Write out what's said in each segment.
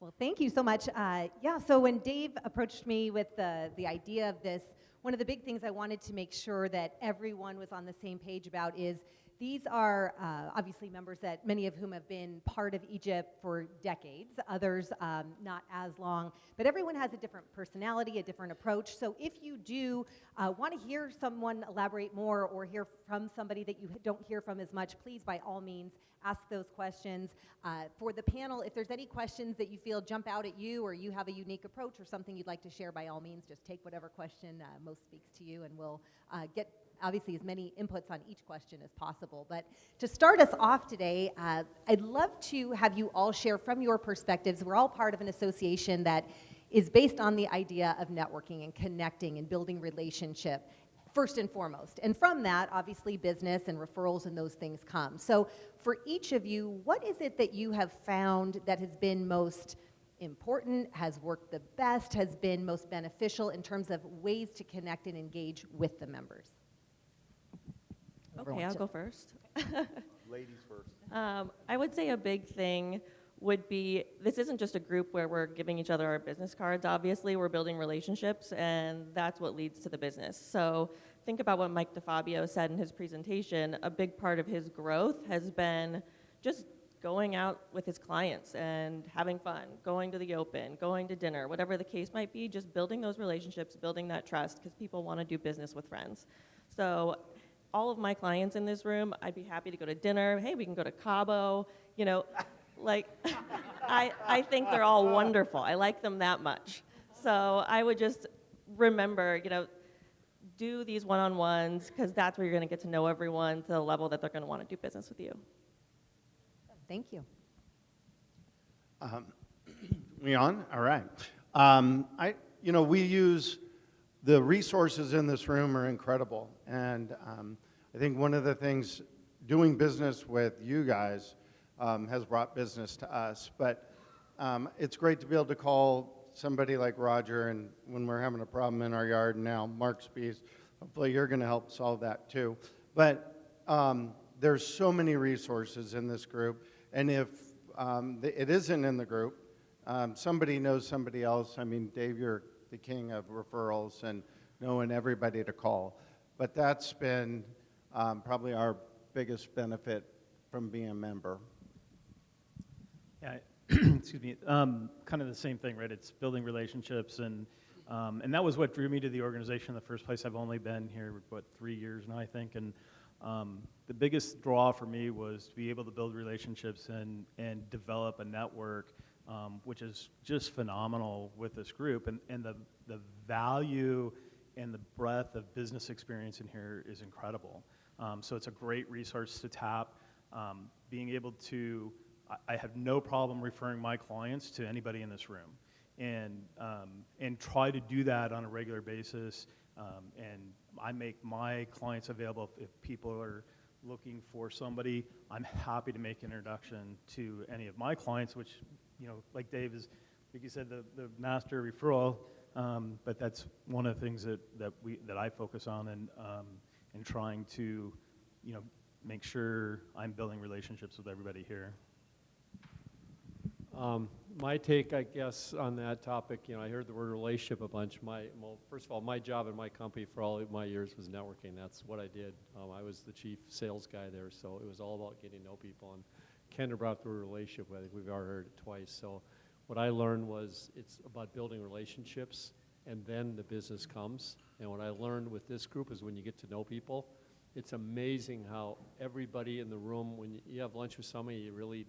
Well, thank you so much. Yeah, so when Dave approached me with the idea of this, one of the big things I wanted to make sure that everyone was on the same page about is these are obviously members that many of whom have been part of Egypt for decades, others not as long, but everyone has a different personality, a different approach. So if you do want to hear someone elaborate more or hear from somebody that you don't hear from as much, please by all means ask those questions. For the panel, if there's any questions that you feel jump out at you or you have a unique approach or something you'd like to share, by all means, just take whatever question most speaks to you, and we'll get obviously as many inputs on each question as possible. But to start us off today, I'd love to have you all share from your perspectives. We're all part of an association that is based on the idea of networking and connecting and building relationship first and foremost. And from that, obviously, business and referrals and those things come. So for each of you, what is it that you have found that has been most important, has worked the best, has been most beneficial in terms of ways to connect and engage with the members? Okay, I'll go first. Ladies first. I would say a big thing would be, this isn't just a group where we're giving each other our business cards, obviously, we're building relationships, and that's what leads to the business. So think about what Mike DeFabio said in his presentation. A big part of his growth has been just going out with his clients and having fun, going to the open, going to dinner, whatever the case might be, just building those relationships, building that trust, because people want to do business with friends. So all of my clients in this room, I'd be happy to go to dinner. Hey, we can go to Cabo, you know, like, I think they're all wonderful. I like them that much. So I would just remember, you know, do these one-on-ones, because that's where you're going to get to know everyone to the level that they're going to want to do business with you. Thank you. We on? All right. We use the resources in this room are incredible, and I think one of the things doing business with you guys has brought business to us, but it's great to be able to call somebody like Roger, and when we're having a problem in our yard now, Mark Spees, hopefully you're going to help solve that too. But there's so many resources in this group, and if it isn't in the group, somebody knows somebody else. I mean, Dave, you're the king of referrals and knowing everybody to call. But that's been probably our biggest benefit from being a member. Yeah, excuse me. Kind of the same thing, right? It's building relationships, and that was what drew me to the organization in the first place. I've only been here, 3 years now, I think, and the biggest draw for me was to be able to build relationships and develop a network, which is just phenomenal with this group, and the value and the breadth of business experience in here is incredible. So it's a great resource to tap. Being able to, I have no problem referring my clients to anybody in this room, and try to do that on a regular basis. And I make my clients available if people are looking for somebody. I'm happy to make an introduction to any of my clients, which, you know, like Dave is, like you said, the master referral. But that's one of the things that I focus on, and trying to, you know, make sure I'm building relationships with everybody here. My take, I guess, on that topic, you know, I heard the word relationship a bunch. First of all, my job in my company for all of my years was networking. That's what I did. I was the chief sales guy there, so it was all about getting to know people. And Kendra brought up the word relationship. I think we've already heard it twice. So what I learned was it's about building relationships, and then the business comes. And what I learned with this group is when you get to know people, it's amazing how everybody in the room, when you have lunch with somebody, you really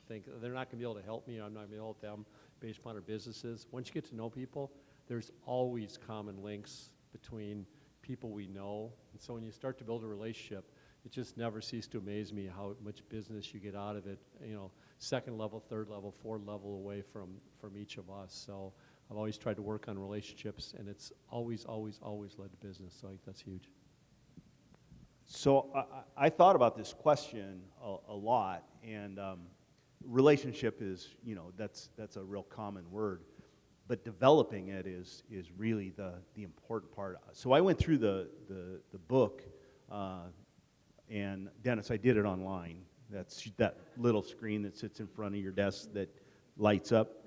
think they're not going to be able to help me, I'm not going to be able to help them based upon our businesses. Once you get to know people, there's always common links between people we know. And so when you start to build a relationship, it just never ceases to amaze me how much business you get out of it, you know, second level, third level, fourth level away from each of us. So I've always tried to work on relationships, and it's always, always, always led to business. So I think that's huge. So I thought about this question a lot, and relationship is, you know, that's a real common word, but developing it is really the important part. So I went through the book, and Dennis, I did it online. That's that little screen that sits in front of your desk that lights up.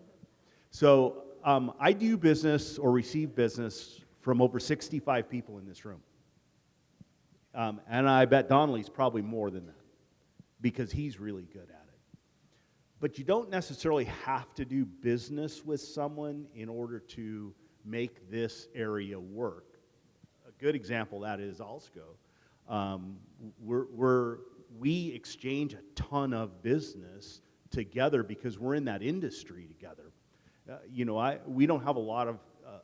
So I do business or receive business from over 65 people in this room. And I bet Donnelly's probably more than that because he's really good at it. But you don't necessarily have to do business with someone in order to make this area work. A good example of that is Alsco. We exchange a ton of business together because we're in that industry together. We don't have a lot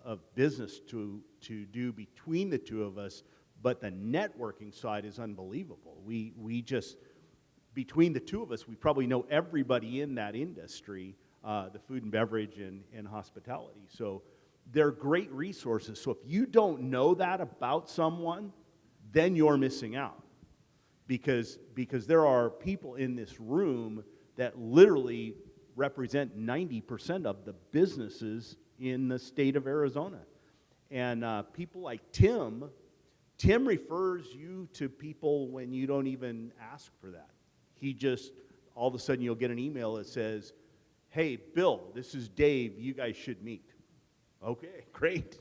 of business to do between the two of us, but the networking side is unbelievable. We just, between the two of us, we probably know everybody in that industry, the food and beverage and hospitality. So they're great resources. So if you don't know that about someone, then you're missing out. Because there are people in this room that literally represent 90% of the businesses in the state of Arizona. And people like Tim refers you to people when you don't even ask for that. He just, all of a sudden you'll get an email that says, hey, Bill, this is Dave, you guys should meet. Okay, great.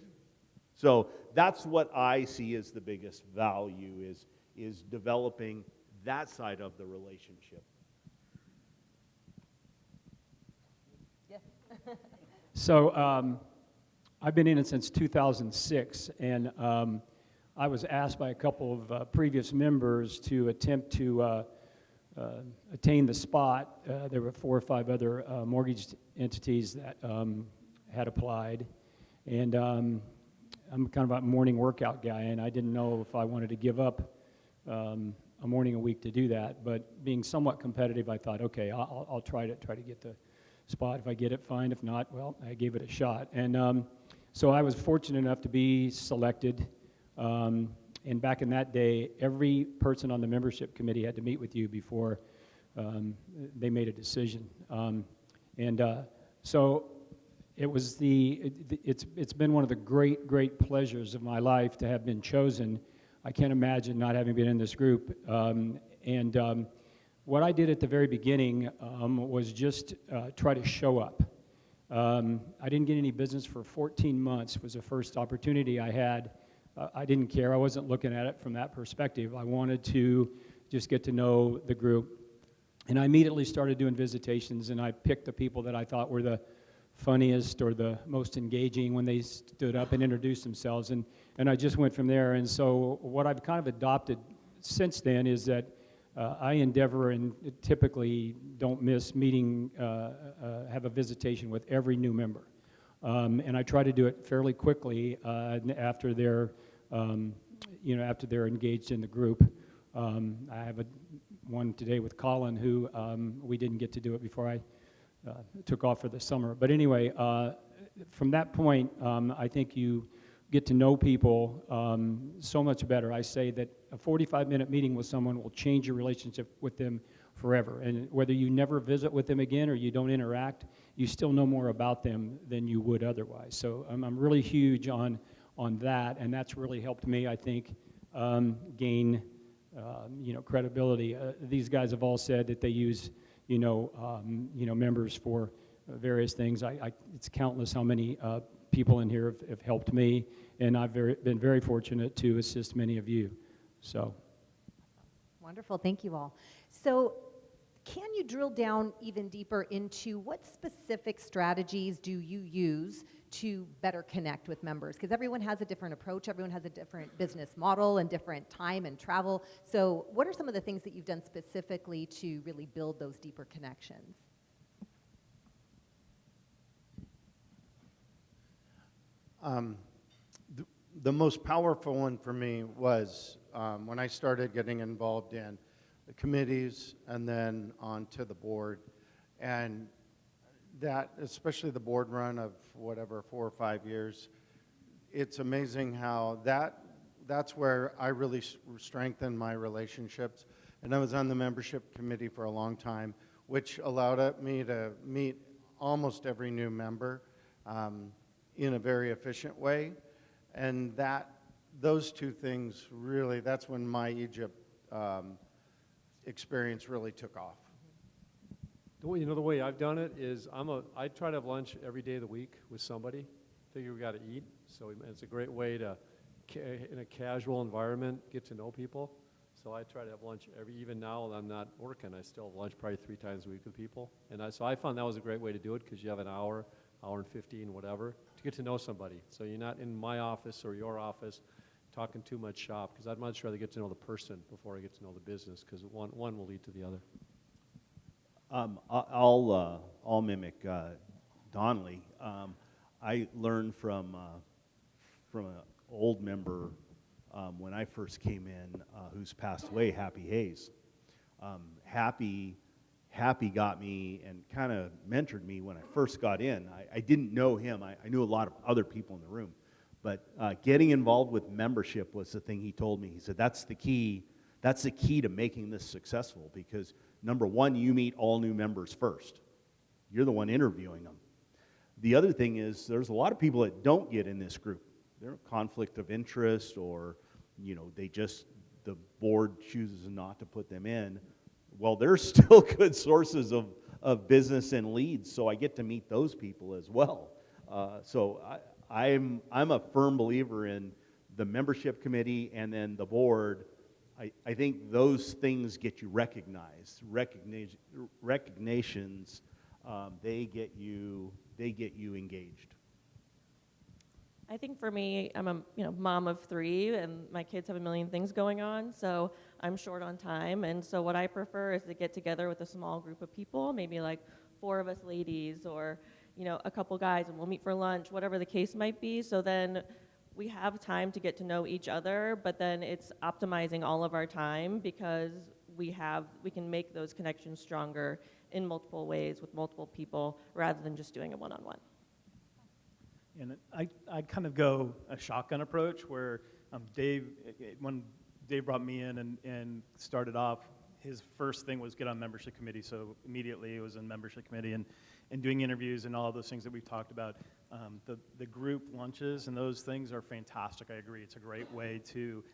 So that's what I see as the biggest value is developing that side of the relationship. Yes. So I've been in it since 2006, and I was asked by a couple of previous members to attempt to attain the spot. There were 4 or 5 other mortgage entities that had applied, and I'm kind of a morning workout guy, and I didn't know if I wanted to give up a morning a week to do that. But being somewhat competitive, I thought, okay, I'll try to get the spot. If I get it, fine. If not, well, I gave it a shot. And so I was fortunate enough to be selected. And back in that day, every person on the membership committee had to meet with you before they made a decision. So it was it's been one of the great pleasures of my life to have been chosen. I can't imagine not having been in this group. What I did at the very beginning was just try to show up. I didn't get any business for 14 months. It was the first opportunity I had. I didn't care. I wasn't looking at it from that perspective. I wanted to just get to know the group. And I immediately started doing visitations, and I picked the people that I thought were the funniest or the most engaging when they stood up and introduced themselves. And I just went from there. And so what I've kind of adopted since then is that I endeavor and typically don't miss meeting, have a visitation with every new member. And I try to do it fairly quickly after they're, after they're engaged in the group. I have one today with Colin who we didn't get to do it before I took off for the summer. But anyway, from that point, I think you get to know people so much better. I say that a 45-minute meeting with someone will change your relationship with them forever. And whether you never visit with them again or you don't interact, you still know more about them than you would otherwise. So I'm really huge on that, and that's really helped me, I think, gain credibility. These guys have all said that they use members for various things. It's countless how many people in here have helped me, and I've been very fortunate to assist many of you. So, Wonderful, thank you all. So, can you drill down even deeper into what specific strategies do you use to better connect with members? Because everyone has a different approach, everyone has a different business model and different time and travel. So what are some of the things that you've done specifically to really build those deeper connections? The most powerful one for me was when I started getting involved in the committees and then onto the board. And that, especially the board run of whatever, 4 or 5 years, it's amazing how that's where I really strengthened my relationships. And I was on the membership committee for a long time, which allowed me to meet almost every new member in a very efficient way. And those two things really, that's when my Egypt experience really took off. The way I've done it is I try to have lunch every day of the week with somebody. Figure we got to eat, so it's a great way to, in a casual environment, get to know people. So I try to have lunch even now that I'm not working, I still have lunch probably 3 times a week with people. And so I found that was a great way to do it because you have an hour and 15, whatever, to get to know somebody. So you're not in my office or your office talking too much shop, because I'd much rather get to know the person before I get to know the business, because one will lead to the other. I'll mimic Donnelly. I learned from an old member when I first came in, who's passed away, Happy Hayes. Happy got me and kind of mentored me when I first got in. I didn't know him. I knew a lot of other people in the room. But getting involved with membership was the thing he told me. He said, that's the key to making this successful, because number one, you meet all new members first. You're the one interviewing them. The other thing is there's a lot of people that don't get in this group. They're a conflict of interest, or the board chooses not to put them in. Well, they're still good sources of business and leads, so I get to meet those people as well. So I'm a firm believer in the membership committee and then the board. I think those things get you recognized. Recognitions, they get you engaged. I think for me, I'm a mom of 3, and my kids have a million things going on, so I'm short on time. And so what I prefer is to get together with a small group of people, maybe like 4 of us ladies, or a couple guys, and we'll meet for lunch, whatever the case might be. So then we have time to get to know each other, but then it's optimizing all of our time, because we can make those connections stronger in multiple ways with multiple people rather than just doing a one-on-one. And I kind of go a shotgun approach where when Dave brought me in and started off, his first thing was get on membership committee. So immediately it was in membership committee and doing interviews and all those things that we've talked about. The group lunches and those things are fantastic. I agree. It's a great way to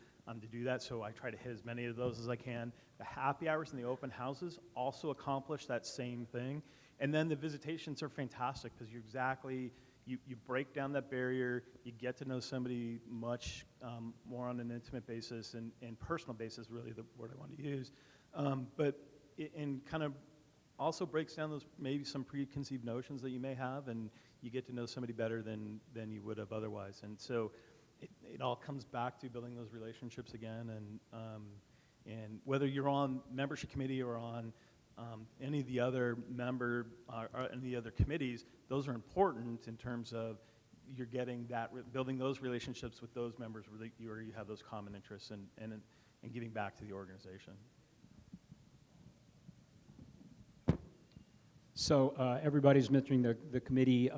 do that. So I try to hit as many of those as I can. The happy hours and the open houses also accomplish that same thing. And then the visitations are fantastic because you break down that barrier, you get to know somebody much more on an intimate basis and personal basis, really the word I want to use. But it kind of also breaks down those maybe some preconceived notions that you may have, and you get to know somebody better than you would have otherwise. And so it all comes back to building those relationships again, and whether you're on membership committee or on any of the other or any other committees, those are important in terms of you're getting building those relationships with those members where you have those common interests and giving back to the organization. So everybody's mentioning the committee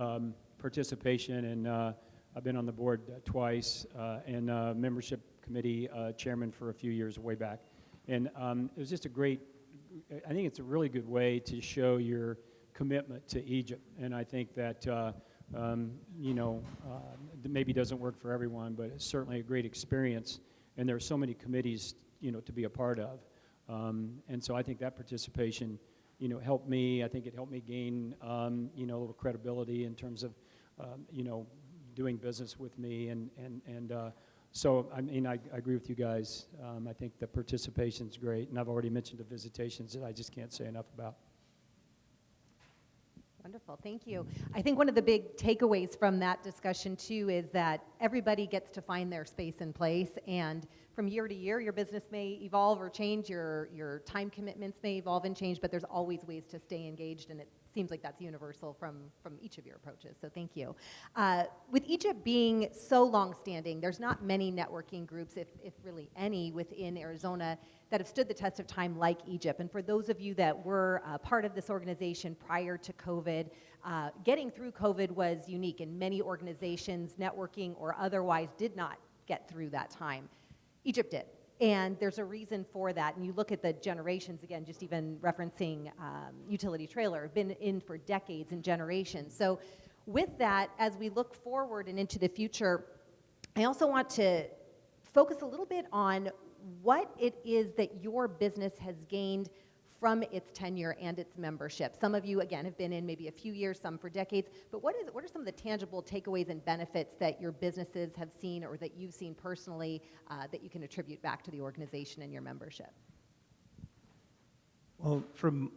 participation, and I've been on the board twice, and membership committee chairman for a few years way back. And it was just I think it's a really good way to show your commitment to Egypt. And I think that, maybe doesn't work for everyone, but it's certainly a great experience. And there are so many committees, to be a part of. And so I think that participation, helped me. I think it helped me gain, a little credibility in terms of, doing business with me. So, I agree with you guys. I think the participation's great, and I've already mentioned the visitations that I just can't say enough about. Wonderful, thank you. I think one of the big takeaways from that discussion too is that everybody gets to find their space and place, and from year to year your business may evolve or change, your time commitments may evolve and change, but there's always ways to stay engaged, and it seems like that's universal from each of your approaches, so thank you. With Egypt being so long-standing, there's not many networking groups, if really any, within Arizona that have stood the test of time like Egypt. And for those of you that were part of this organization prior to COVID, getting through COVID was unique, and many organizations, networking or otherwise, did not get through that time. Egypt did. And there's a reason for that. And you look at the generations, again, just even referencing utility trailer, have been in for decades and generations. So with that, as we look forward and into the future, I also want to focus a little bit on what it is that your business has gained from its tenure and its membership? Some of you, again, have been in maybe a few years, some for decades, but what are some of the tangible takeaways and benefits that your businesses have seen or that you've seen personally that you can attribute back to the organization and your membership? Well, from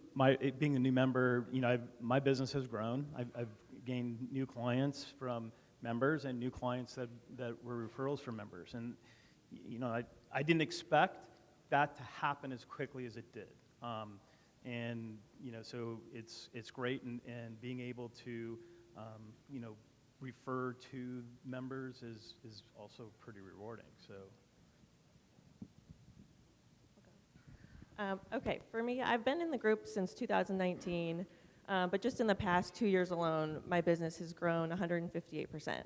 being a new member, my business has grown. I've gained new clients from members and new clients that were referrals from members. And, I didn't expect that to happen as quickly as it did. So it's great, and being able to, refer to members is also pretty rewarding, so. Okay, for me, I've been in the group since 2019, but just in the past 2 years alone, my business has grown 158%.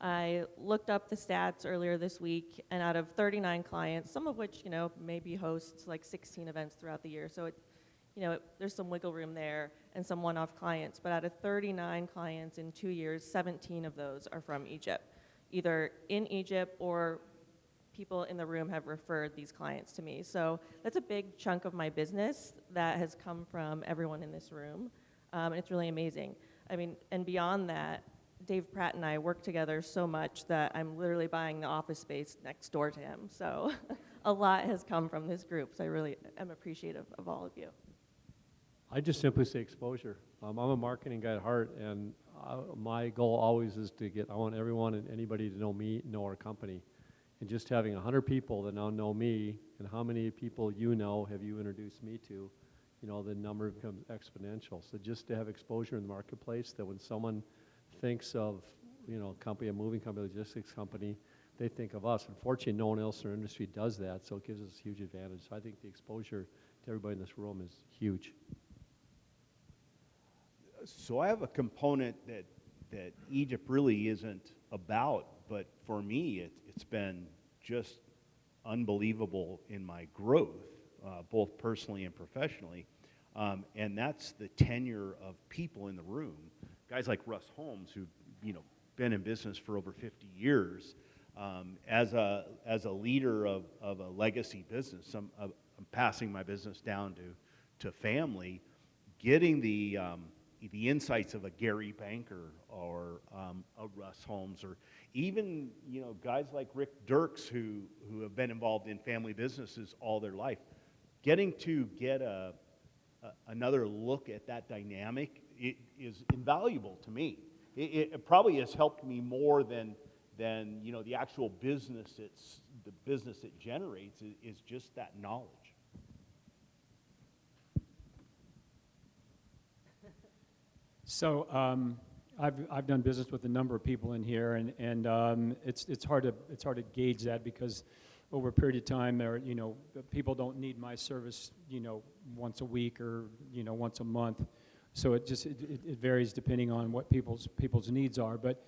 I looked up the stats earlier this week, and out of 39 clients, some of which, maybe hosts like 16 events throughout the year, so there's some wiggle room there and some one-off clients, but out of 39 clients in 2 years, 17 of those are from Egypt, either in Egypt or people in the room have referred these clients to me. So that's a big chunk of my business that has come from everyone in this room, and it's really amazing. I mean, and beyond that, Dave Pratt and I work together so much that I'm literally buying the office space next door to him. So a lot has come from this group, so I really am appreciative of all of you. I just simply say exposure. I'm a marketing guy at heart, and my goal always is I want everyone and anybody to know me, know our company. And just having 100 people that now know me, and how many people have you introduced me to, the number becomes exponential. So just to have exposure in the marketplace, that when someone thinks of, a moving company, logistics company, they think of us. Unfortunately, no one else in our industry does that, so it gives us a huge advantage. So I think the exposure to everybody in this room is huge. So I have a component that Egypt really isn't about, but for me, it's been just unbelievable in my growth, both personally and professionally, and that's the tenure of people in the room. Guys like Russ Holmes, who've been in business for over 50 years, as a leader of a legacy business, I'm passing my business down to family, getting the insights of a Gary Banker or a Russ Holmes, or even guys like Rick Dirks who have been involved in family businesses all their life, getting to get another look at that dynamic, it is invaluable to me. It probably has helped me more than the actual business. The business it generates is just that knowledge. So I've done business with a number of people in here, and it's hard to gauge that, because over a period of time, people don't need my service, once a week or once a month. So it varies depending on what people's needs are. But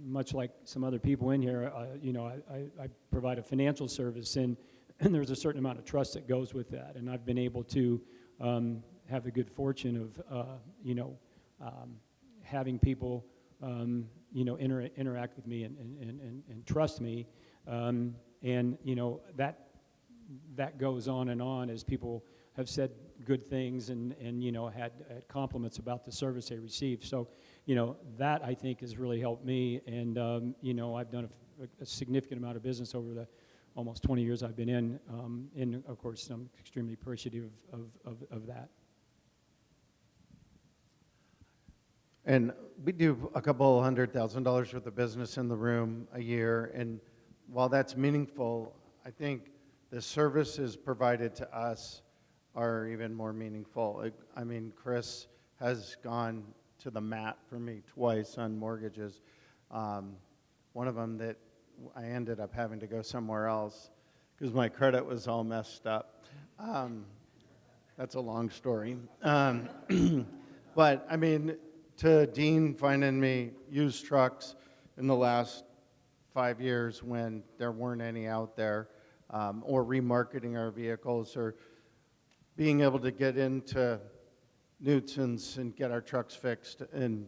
much like some other people in here, I provide a financial service, and there's a certain amount of trust that goes with that. And I've been able to have the good fortune of having people interact with me and trust me, and that goes on and on as people have said good things and had compliments about the service they received. So that I think has really helped me, and I've done a significant amount of business over the almost 20 years I've been in, and of course I'm extremely appreciative of that. And we do a couple $100,000 worth of business in the room a year, and while that's meaningful, I think the services provided to us are even more meaningful. I mean, Chris has gone to the mat for me twice on mortgages. One of them that I ended up having to go somewhere else because my credit was all messed up. That's a long story. But I mean, to Dean finding me used trucks in the last 5 years when there weren't any out there, or remarketing our vehicles, or being able to get into Knutsen's and get our trucks fixed, and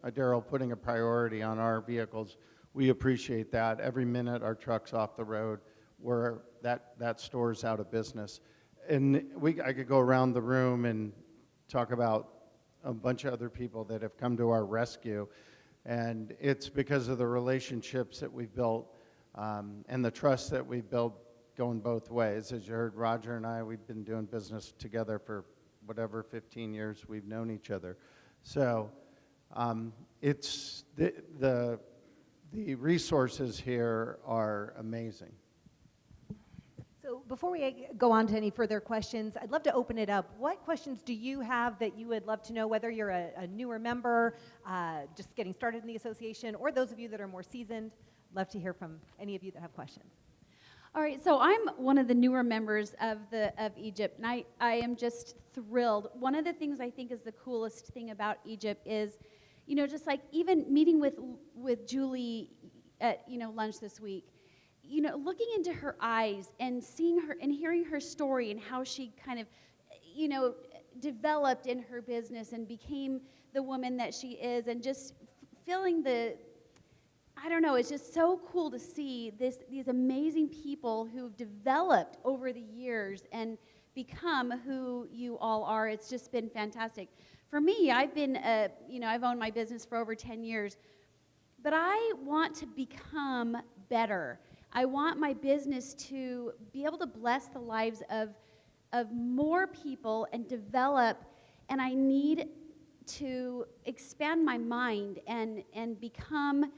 Daryl putting a priority on our vehicles. We appreciate that. Every minute our truck's off the road, where that store's out of business. and I could go around the room and talk about a bunch of other people that have come to our rescue, and it's because of the relationships that we've built and the trust that we've built going both ways. As you heard, Roger and I, we've been doing business together for whatever 15 years we've known each other. So it's the resources here are amazing. So before we go on to any further questions, I'd love to open it up. What questions do you have that you would love to know, whether you're a newer member, just getting started in the association, or those of you that are more seasoned? Love to hear from any of you that have questions. All right, so I'm one of the newer members of EAGP, and I am just thrilled. One of the things I think is the coolest thing about EAGP is, you know, just like even meeting with Julie at, you know, lunch this week, you know, looking into her eyes and seeing her and hearing her story and how she kind of, you know, developed in her business and became the woman that she is, and just feeling I don't know, it's just so cool to see these amazing people who've developed over the years and become who you all are. It's just been fantastic. For me, I've been, you know, I've owned my business for over 10 years, but I want to become better. I want my business to be able to bless the lives of more people and develop, and I need to expand my mind and become,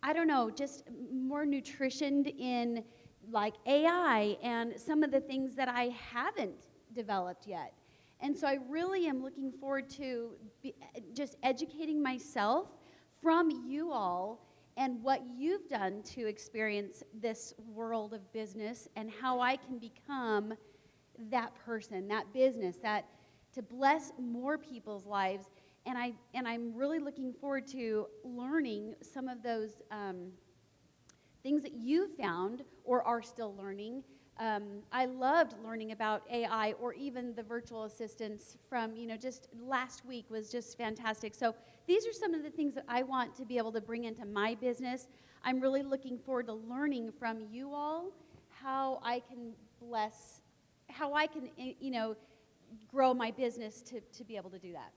I don't know, just more nutritioned in like AI and some of the things that I haven't developed yet. And so I really am looking forward to just educating myself from you all and what you've done to experience this world of business, and how I can become that person, that business, that to bless more people's lives. And I'm really looking forward to learning some of those things that you found or are still learning. I loved learning about AI, or even the virtual assistants from, you know, just last week was just fantastic. So these are some of the things that I want to be able to bring into my business. I'm really looking forward to learning from you all how I can you know, grow my business to be able to do that.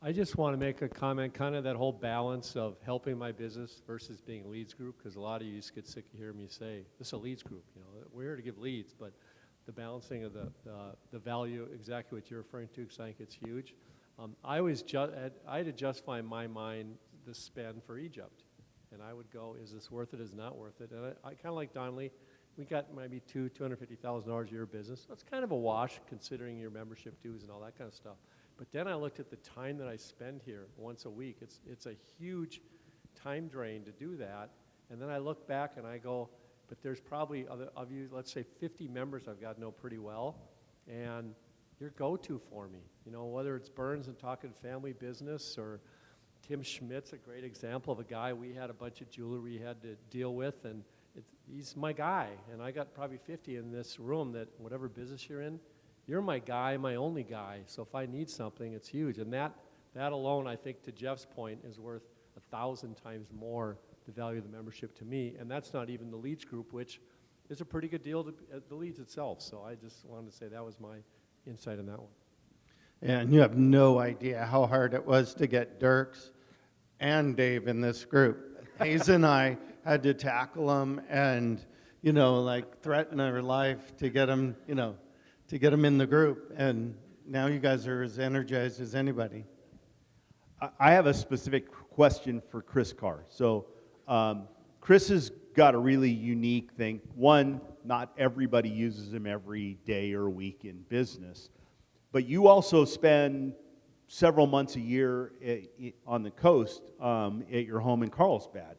I just want to make a comment, kind of that whole balance of helping my business versus being a leads group, because a lot of you just get sick of hearing me say, this is a leads group, you know, we're here to give leads, but the balancing of the value, exactly what you're referring to, because I think it's huge. I had to justify in my mind the spend for Egypt, and I would go, is this worth it, is it not worth it? And I kind of like Donnelly, we got maybe $250,000 a year of business. That's kind of a wash considering your membership dues and all that kind of stuff. But then I looked at the time that I spend here once a week. It's a huge time drain to do that. And then I look back and I go, but there's probably of you, let's say 50 members I've got to know pretty well, and you're go-to for me. You know, whether it's Burns and talking family business, or Tim Schmidt's a great example of a guy we had a bunch of jewelry we had to deal with, and he's my guy. And I got probably 50 in this room that whatever business you're in, you're my guy, my only guy. So if I need something, it's huge. And that alone, I think, to Jeff's point, is worth 1,000 times more the value of the membership to me. And that's not even the leads group, which is a pretty good deal to the leads itself. So I just wanted to say that was my insight on that one. And you have no idea how hard it was to get Dirks and Dave in this group. Hayes and I had to tackle them and, you know, like threaten our life to get them, you know, to get them in the group. And now you guys are as energized as anybody. I have a specific question for Chris Carr. So Chris has got a really unique thing. One, not everybody uses him every day or week in business, but you also spend several months a year on the coast at your home in Carlsbad.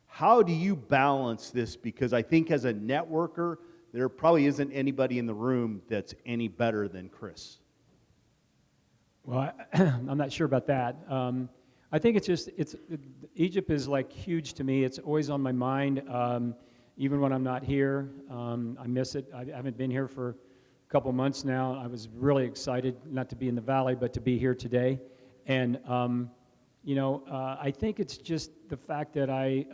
How do you balance this? Because I think as a networker, there probably isn't anybody in the room that's any better than Chris. Well, I'm not sure about that. I think Egypt is like huge to me. It's always on my mind, even when I'm not here. I miss it. I haven't been here for a couple months now. I was really excited not to be in the Valley, but to be here today. And, you know, I think it's just the fact that I,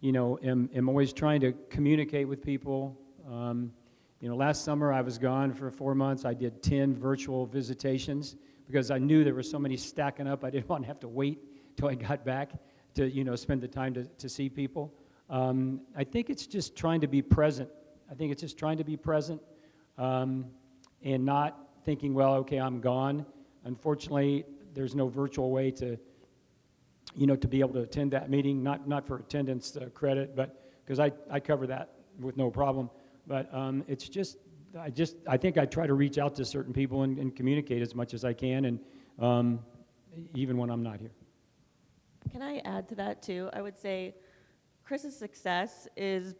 you know, am always trying to communicate with people. Last summer I was gone for 4 months. I did 10 virtual visitations because I knew there were so many stacking up. I didn't want to have to wait till I got back to spend the time to see people. I think it's just trying to be present. I think it's just trying to be present and not thinking, well, okay, I'm gone. Unfortunately, there's no virtual way to be able to attend that meeting, not for attendance credit, but because I cover that with no problem. But it's just, I think I try to reach out to certain people and communicate as much as I can, and even when I'm not here. Can I add to that too? I would say Chris's success is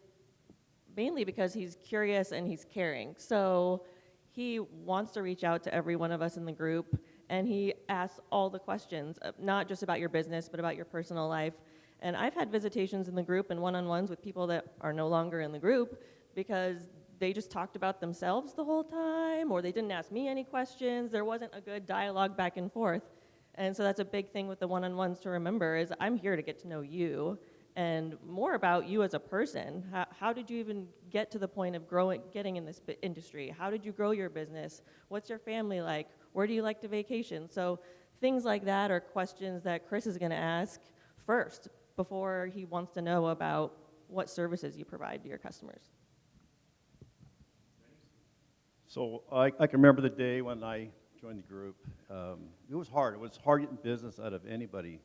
mainly because he's curious and he's caring. So he wants to reach out to every one of us in the group, and he asks all the questions, not just about your business, but about your personal life. And I've had visitations in the group and one-on-ones with people that are no longer in the group because they just talked about themselves the whole time, or they didn't ask me any questions. There wasn't a good dialogue back and forth. And so that's a big thing with the one-on-ones to remember is I'm here to get to know you and more about you as a person. How did you even get to the point of getting in this industry? How did you grow your business? What's your family like? Where do you like to vacation? So things like that are questions that Chris is going to ask first before he wants to know about what services you provide to your customers. So I can remember the day when I joined the group. It was hard. It was hard getting business out of anybody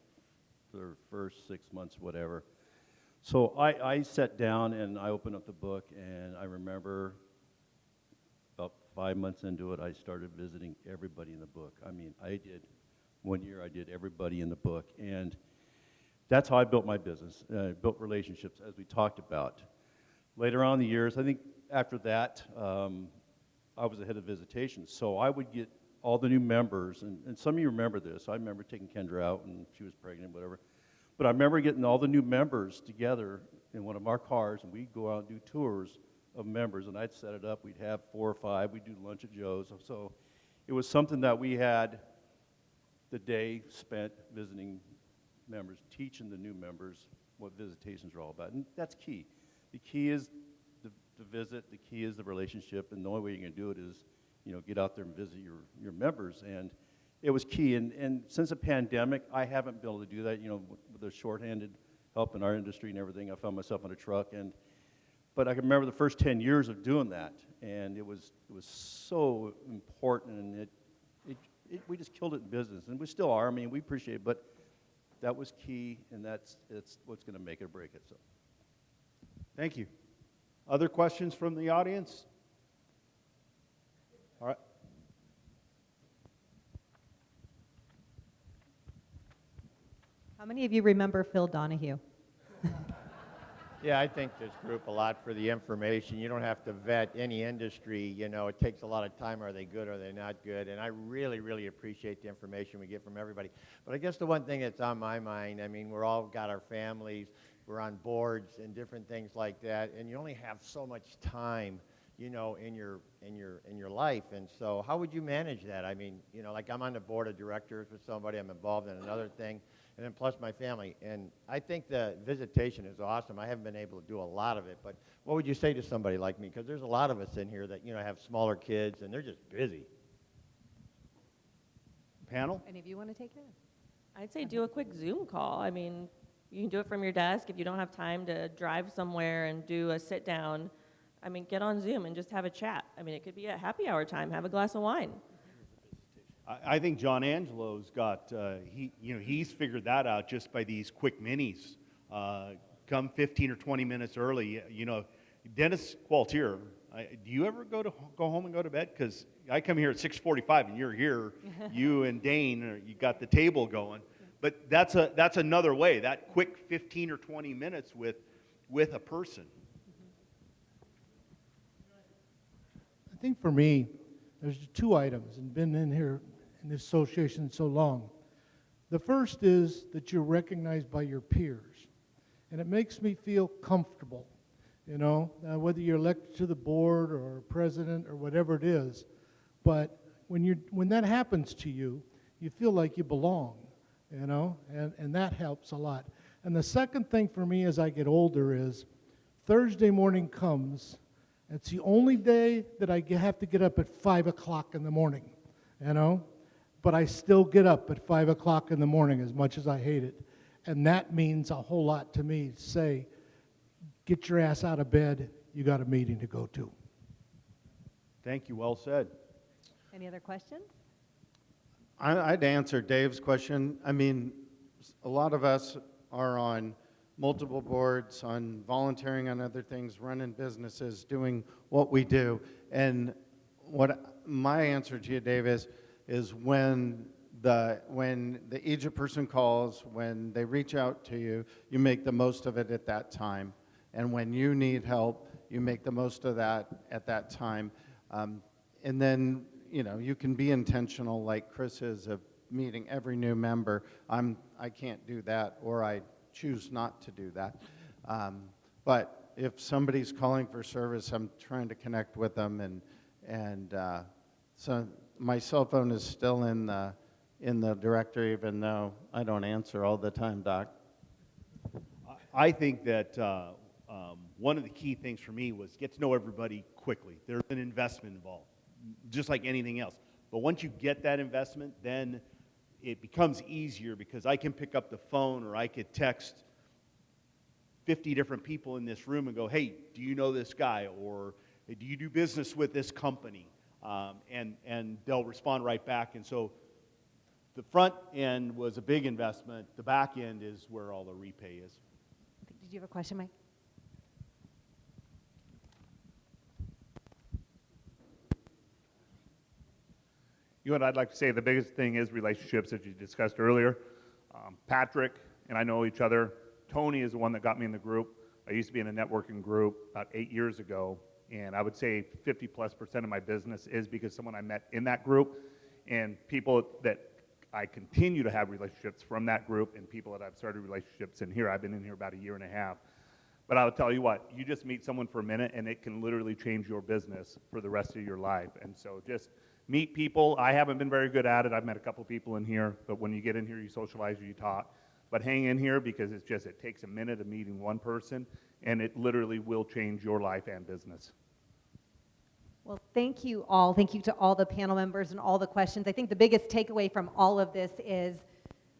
for the first 6 months, whatever. So I sat down and I opened up the book, and I remember about 5 months into it, I started visiting everybody in the book. I mean, 1 year I did everybody in the book, and that's how I built my business, built relationships, as we talked about. Later on in the years, I think after that, I was the head of visitation, so I would get all the new members, and some of you remember this. I remember taking Kendra out, and she was pregnant, whatever. But I remember getting all the new members together in one of our cars, and we'd go out and do tours of members, and I'd set it up. We'd have 4 or 5. We'd do lunch at Joe's. So it was something that we had the day spent visiting members, teaching the new members what visitations are all about, and that's key. The key is the visit. The key is the relationship, and the only way you can do it is, get out there and visit your members, and it was key. And since the pandemic, I haven't been able to do that. With the shorthanded help in our industry and everything, I found myself on a truck, but I can remember the first 10 years of doing that, and it was so important, and we just killed it in business, and we still are. I mean, we appreciate it, but that was key, and it's what's going to make it or break it. So, Thank you. Other questions from the audience? All right. How many of you remember Phil Donahue? Yeah, I thank this group a lot for the information. You don't have to vet any industry. It takes a lot of time. Are they good? Are they not good? And I really, really appreciate the information we get from everybody. But I guess the one thing that's on my mind, we're all got our families, we're on boards and different things like that, and you only have so much time, in your life. And so how would you manage that? Like I'm on the board of directors with somebody, I'm involved in another thing, and then plus my family. And I think the visitation is awesome. I haven't been able to do a lot of it, but what would you say to somebody like me? Because there's a lot of us in here that, have smaller kids, and they're just busy. Panel? Any of you want to take it? I'd say do a quick Zoom call. You can do it from your desk if you don't have time to drive somewhere and do a sit down. Get on Zoom and just have a chat. It could be at happy hour time, have a glass of wine. I think John Angelo's got he's figured that out just by these quick minis. Come 15 or 20 minutes early. Dennis Qualtier, do you ever go home and go to bed? Because I come here at 6:45 and you're here. You and Dane, you got the table going. But that's another way. That quick 15 or 20 minutes with a person. I think for me, there's 2 items, and been in here in this association so long. The first is that you're recognized by your peers, and it makes me feel comfortable, whether you're elected to the board or president or whatever it is. But when that happens to you, you feel like you belong, and that helps a lot. And the second thing for me as I get older is Thursday morning comes, It's the only day that I have to get up at 5 o'clock in the morning, you know? But I still get up at 5 o'clock in the morning as much as I hate it. And that means a whole lot to me to say, get your ass out of bed, you got a meeting to go to. Thank you, well said. Any other questions? I'd answer Dave's question. I mean, a lot of us are on multiple boards, on volunteering on other things, running businesses, doing what we do. And what my answer to you, Dave, is when the EAGP person calls, when they reach out to you, you make the most of it at that time. And when you need help, you make the most of that at that time. And then, you know, you can be intentional like Chris is of meeting every new member. I can't do that, or I choose not to do that. But if somebody's calling for service, I'm trying to connect with them, and so my cell phone is still in the directory, even though I don't answer all the time, Doc. I think that one of the key things for me was get to know everybody quickly. There's an investment involved, just like anything else. But once you get that investment, then it becomes easier because I can pick up the phone or I could text 50 different people in this room and go, hey, do you know this guy? Or hey, do you do business with this company? And they'll respond right back. And so the front end was a big investment. The back end is where all the repay is. Did you have a question, Mike? You know what I'd like to say, the biggest thing is relationships, as you discussed earlier. Patrick and I know each other. Tony is the one that got me in the group. I used to be in a networking group about 8 years ago, and I would say 50+% of my business is because someone I met in that group, and people that I continue to have relationships from that group, and people that I've started relationships in here. I've been in here about 1.5 years. But I'll tell you what, you just meet someone for a minute, and it can literally change your business for the rest of your life. And so just meet people. I haven't been very good at it. I've met a couple people in here, but when you get in here, you socialize or you talk. But hang in here because it takes a minute of meeting one person, and it literally will change your life and business. Well, thank you all. Thank you to all the panel members and all the questions. I think the biggest takeaway from all of this is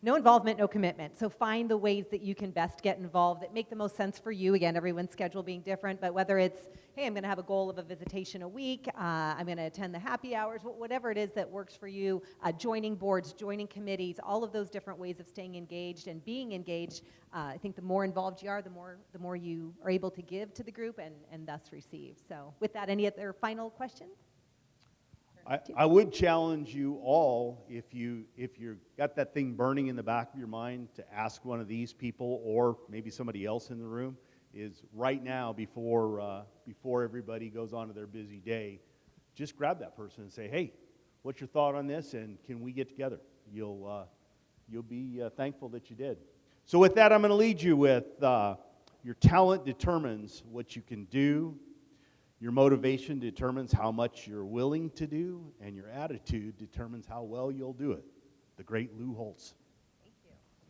no involvement, no commitment. So find the ways that you can best get involved that make the most sense for you. Again, everyone's schedule being different, but whether it's, hey, I'm going to have a goal of a visitation a week, I'm going to attend the happy hours, whatever it is that works for you, joining boards, joining committees, all of those different ways of staying engaged and being engaged. I think the more involved you are, the more you are able to give to the group and thus receive. So with that, any other final questions? I would challenge you all, if you've got that thing burning in the back of your mind, to ask one of these people or maybe somebody else in the room, is right now before everybody goes on to their busy day, just grab that person and say, hey, what's your thought on this, and can we get together? You'll be thankful that you did. So with that, I'm going to lead you with your talent determines what you can do. Your motivation determines how much you're willing to do, and your attitude determines how well you'll do it. The great Lou Holtz.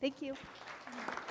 Thank you. Thank you.